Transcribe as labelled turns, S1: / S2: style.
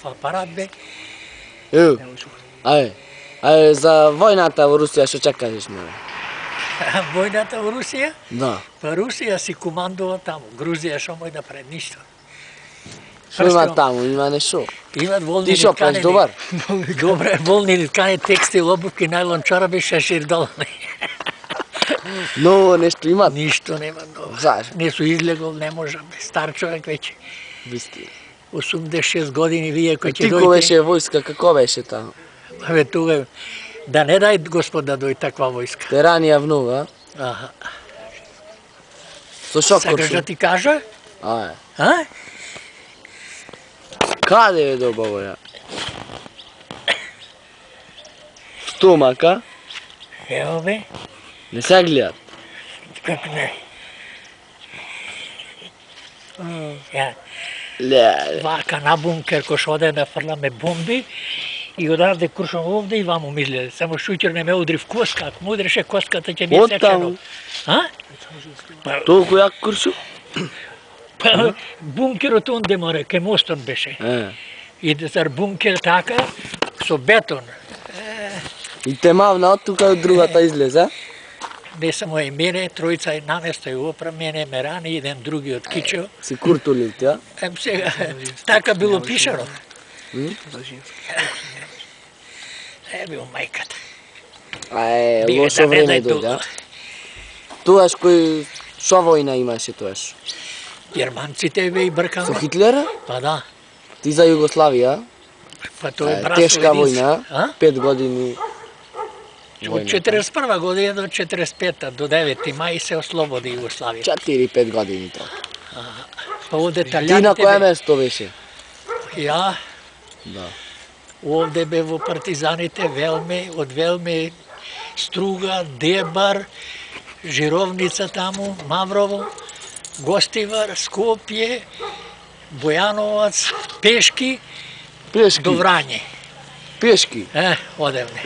S1: апарат бе.
S2: Ајде, за војната во Русија што ќе кажеш, море?
S1: Војната во Русија?
S2: Да.
S1: Па Русија си командува таму. Грузија што мој да прави ништо.
S2: Што има таму? Има нешто?
S1: Имат волни
S2: Ти што правиш, добар?
S1: Добре, волни ткани, текстил, обувки, најлон чораби, шешир долни.
S2: Ново нешто имат?
S1: Ништо нема ново.
S2: Зашто?
S1: Не су излегол, не можам. Стар човек веќе.
S2: Вистина.
S1: 86 години вие кој ќе
S2: Ти
S1: дојде.
S2: кој беше војска, како беше таму?
S1: Абе тука да не дај Господ да дојде таква војска.
S2: Те ранија внука, а?
S1: Аха.
S2: Со шокор
S1: Сакаш да ти кажа?
S2: Ајде.
S1: А?
S2: Каде е добаво ја? Стомака?
S1: Ево бе.
S2: Не се гледат.
S1: Как не? Ја,
S2: Ле.
S1: вака на бункер кој што оде да фрламе бомби и одавде крушам овде и ваму мисле. Само шуќер не ме удри в коска, ако му удреше коската ќе ми е сечено. А?
S2: Толку јак куршу?
S1: Па, бункерот онде море, кај мостот беше. И зар бункер така, со бетон.
S2: И те мавна од тука од другата излезе?
S1: Не само и мене, тројца и наместо и опра, мене ме рани, еден други од Кичево.
S2: Си куртулил ти, а?
S1: Сега, така било пишано. Бил мајката.
S2: Лошо време дојде, а? Тогаш кој, шо војна имаше тогаш?
S1: Германците бе и бркано.
S2: Со Хитлера?
S1: Па да.
S2: Ти за Југославија?
S1: Па тоа е
S2: Тешка војна,
S1: А?
S2: 5 години.
S1: Од 41 година до 45 до 9 мај се ослободи Југославија.
S2: 4-5 години тоа.
S1: Па овде
S2: Ти
S1: италијаните
S2: на кое
S1: бе.
S2: место беше?
S1: Ја
S2: Да.
S1: овде бе во партизаните Велме, од Велме Струга, Дебар, Жировница таму, Маврово, Гостивар, Скопје, Бојановац, Пешки
S2: Пешки.
S1: до Врање.
S2: Пешки.
S1: Одевне.